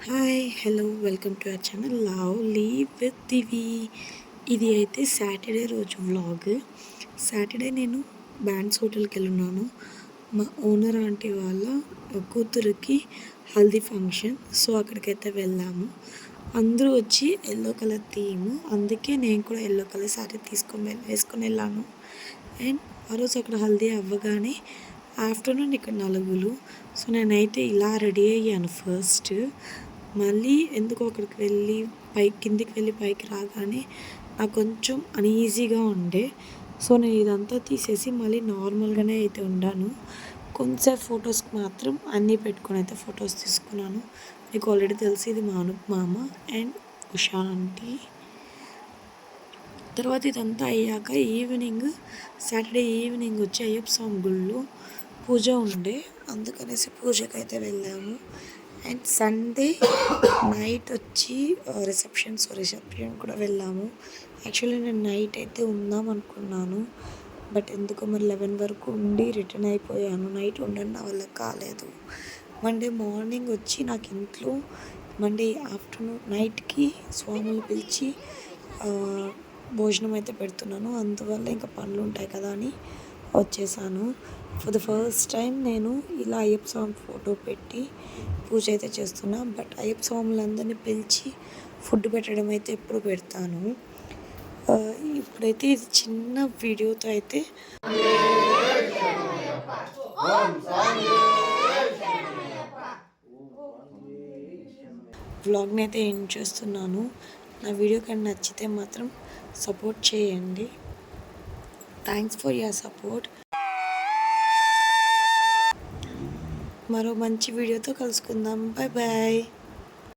Hi hello welcome to our channel lovely with Divi. ఇది అయితే Saturday రోజు వ్లాగ్. సాటర్డే నేను బ్యాండ్స్ హోటల్కి వెళ్ళున్నాను. మా ఓనర్ ఆంటీ వాళ్ళ కూతురికి హల్దీ ఫంక్షన్. సో అక్కడికైతే వెళ్ళాము. అందరూ వచ్చి ఎల్లో కలర్ థీమ్, అందుకే నేను కూడా ఎల్లో కలర్ శారీ వేసుకొని వెళ్ళాను. అండ్ ఆ రోజు అక్కడ హల్దీ అవ్వగానే ఆఫ్టర్నూన్ ఇక్కడ నలుగులు. సో నేనైతే ఇలా రెడీ అయ్యాను ఫస్ట్. మళ్ళీ ఎందుకో అక్కడికి వెళ్ళి కిందికి వెళ్ళి పైకి రాగానే నాకు కొంచెం అన్ఈజీగా ఉండే. సో నేను ఇదంతా తీసేసి మళ్ళీ నార్మల్గానే అయితే ఉండాను. కొంచెం ఫొటోస్కి మాత్రం అన్నీ పెట్టుకొని అయితే ఫొటోస్ తీసుకున్నాను. మీకు ఆల్రెడీ తెలిసి ఇది మా అనుప్ మామ అండ్ ఉషా ఆంటీ. తర్వాత ఇదంతా అయ్యాక సాటర్డే ఈవినింగ్ వచ్చి అయ్యప్ప స్వామి గుళ్ళు పూజ ఉండే, అందుకనేసి పూజకి అయితే వెళ్ళాము. అండ్ సండే నైట్ వచ్చి రిసెప్షన్ కూడా వెళ్ళాము. యాక్చువల్లీ నేను నైట్ అయితే ఉందాం అనుకున్నాను, బట్ ఎందుకో మరి 11 వరకు ఉండి రిటర్న్ అయిపోయాను. నైట్ ఉండడం నా వల్ల కాలేదు. మండే మార్నింగ్ వచ్చి నాకు ఇంట్లో మండే ఆఫ్టర్నూన్ నైట్కి స్వాములు పిలిచి భోజనం అయితే పెడుతున్నాను. అందువల్ల ఇంకా పనులు ఉంటాయి కదా అని వచ్చేసాను. ఫర్ ద ఫస్ట్ టైం నేను ఇలా అయ్యప్ప స్వామి ఫోటో పెట్టి పూజ అయితే చేస్తున్నా. బట్ అయ్యప్ప స్వాములందరినీ పిలిచి ఫుడ్ పెట్టడం అయితే ఎప్పుడు పెడతాను. ఇప్పుడైతే ఇది చిన్న వీడియోతో అయితే వ్లాగ్ని అయితే ఎండ్ చేస్తున్నాను. నా వీడియో కానీ నచ్చితే మాత్రం సపోర్ట్ చేయండి. Thanks for your support. మరో మంచి వీడియోతో కలుసుకుందాం. Bye bye.